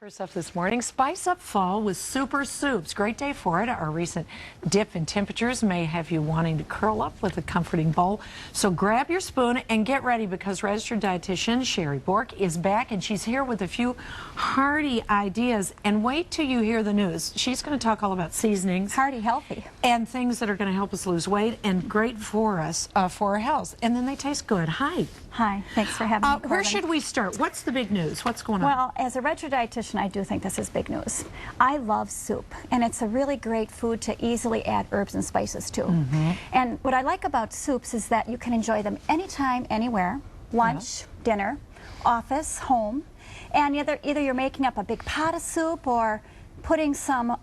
First up this morning, spice up fall with super soups. Great day for it. Our recent dip in temperatures may have you wanting to curl up with a comforting bowl. So grab your spoon and get ready because registered dietitian Chere Bork is back and she's here with a few hearty ideas. And wait till you hear the news. She's going to talk all about seasonings. Hearty, healthy. And things that are going to help us lose weight and great for us, for our health. And then they taste good. Hi. Hi. Thanks for having me, Corbin. Where should we start? What's the big news? What's going on? Well, as a registered dietitian, I do think this is big news. I love soup, and it's a really great food to easily add herbs and spices to. And what I like about soups is that you can enjoy them anytime, anywhere, lunch, dinner, office, home, and either you're making up a big pot of soup or putting some,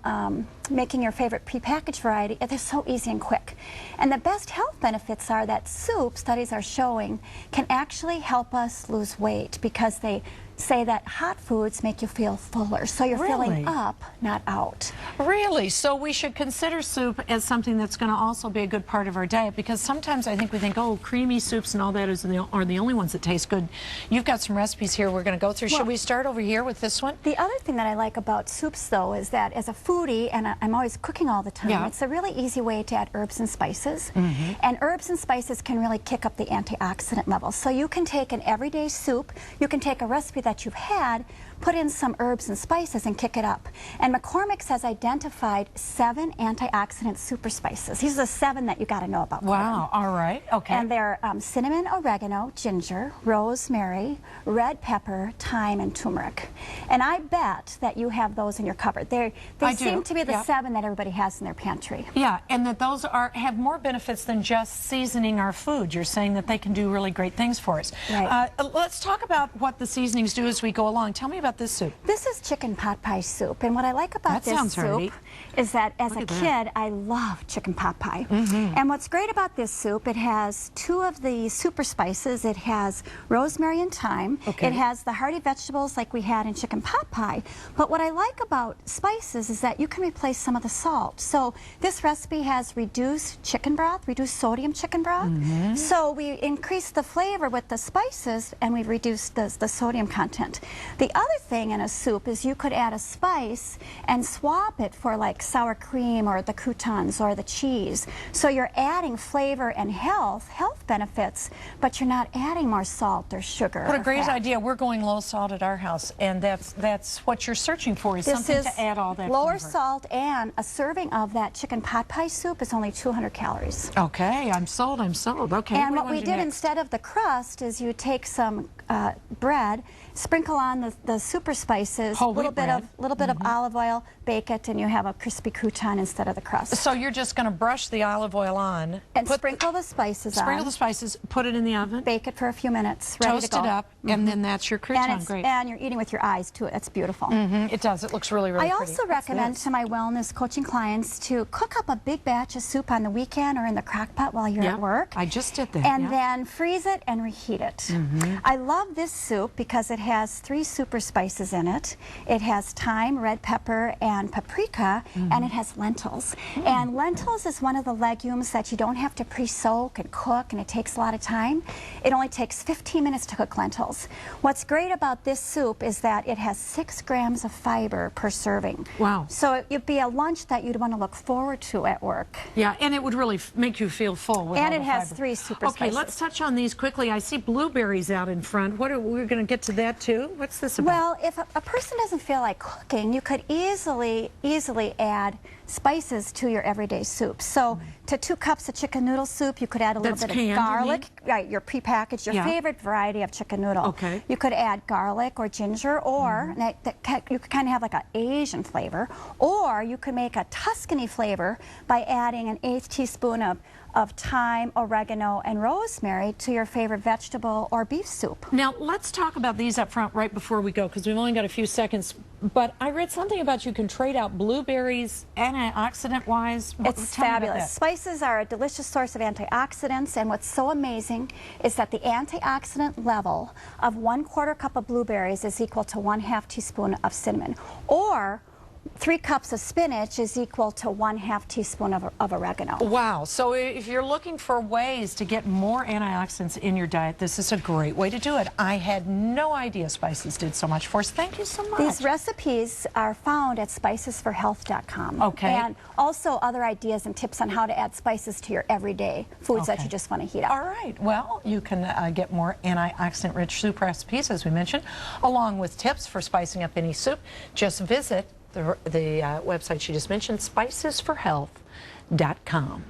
making your favorite prepackaged variety. They're so easy and quick. And the best health benefits are that soup, studies are showing, can actually help us lose weight because they say that hot foods make you feel fuller. So you're filling up, not out. Really? So we should consider soup as something that's going to also be a good part of our diet, because sometimes I think we think, oh, creamy soups and all that are the only ones that taste good. You've got some recipes here we're going to go through. Should we start over here with this one? The other thing that I like about soups, though, is that as a foodie, and I'm always cooking all the time, it's a really easy way to add herbs and spices. And herbs and spices can really kick up the antioxidant levels. So you can take an everyday soup, you can take a recipe that you've had, put in some herbs and spices and kick it up. And McCormick's has identified 7 antioxidant super spices. These are the 7 that you got to know about. Wow, all right, okay. And they're cinnamon, oregano, ginger, rosemary, red pepper, thyme, and turmeric. And I bet that you have those in your cupboard. They seem to be the 7 that everybody has in their pantry. Yeah, and that those have more benefits than just seasoning our food. You're saying that they can do really great things for us. Right. Let's talk about what the seasonings do as we go along. Tell me about this soup. This is chicken pot pie soup, and what I like about this soup is that as a kid, I love chicken pot pie. And what's great about this soup, it has 2 of the super spices. It has rosemary and thyme. It has the hearty vegetables like we had in chicken pot pie. But what I like about spices is that you can replace some of the salt. So this recipe has reduced chicken broth, reduced sodium chicken broth. So we increase the flavor with the spices and we've reduced the sodium content. The other thing in a soup is you could add a spice and swap it for like sour cream or the croutons or the cheese. So you're adding flavor and health benefits, but you're not adding more salt or sugar. What a great idea. We're going low salt at our house, and that's what you're searching for, is something to add all that lower flavor. Salt, and a serving of that chicken pot pie soup is only 200 calories. Okay, I'm sold, I'm sold. Okay. And what we did instead of the crust is you take some bread, sprinkle on the super spices, a little bit of olive oil, bake it, and you have a crispy crouton instead of the crust. So you're just going to brush the olive oil on and sprinkle the spices on. Sprinkle the spices, put it in the oven, bake it for a few minutes, ready toast to go. it up, and then that's your crouton. Great. And you're eating with your eyes too. It's beautiful. It does. It looks really, really pretty. pretty. I also recommend to my wellness coaching clients to cook up a big batch of soup on the weekend or in the crock pot while you're at work. I just did that. And then freeze it and reheat it. I love this soup because it has 3 super spices in it. It has thyme, red pepper, and paprika, and it has lentils. And lentils is one of the legumes that you don't have to pre-soak and cook, and it takes a lot of time. It only takes 15 minutes to cook lentils. What's great about this soup is that it has 6 grams of fiber per serving. Wow. So it'd be a lunch that you'd want to look forward to at work. Yeah, and it would really make you feel full with and all it the has fiber. 3 super spices. Okay, let's touch on these quickly. I see blueberries out in front. What are we going to get to that too? What's this about? Well, if a person doesn't feel like cooking, you could easily add spices to your everyday soup. So to 2 cups of chicken noodle soup, you could add a little bit of garlic, right, your prepackaged, your favorite variety of chicken noodle. Okay. You could add garlic or ginger, or you could kind of have like an Asian flavor, or you could make a Tuscany flavor by adding an 1/8 teaspoon of thyme, oregano, and rosemary to your favorite vegetable or beef soup. Now, let's talk about these up front right before we go, because we've only got a few seconds. But I read something about you can trade out blueberries antioxidant-wise. It's fabulous. Spices are a delicious source of antioxidants, and what's so amazing is that the antioxidant level of 1/4 cup of blueberries is equal to 1/2 teaspoon of cinnamon, or 3 cups of spinach is equal to 1/2 teaspoon of oregano. Wow. So if you're looking for ways to get more antioxidants in your diet, this is a great way to do it. I had no idea spices did so much for us. Thank you so much. These recipes are found at spicesforhealth.com. Okay. And also other ideas and tips on how to add spices to your everyday foods that you just want to heat up. All right. Well, you can get more antioxidant-rich soup recipes, as we mentioned, along with tips for spicing up any soup. Just visit the website she just mentioned, spicesforhealth.com.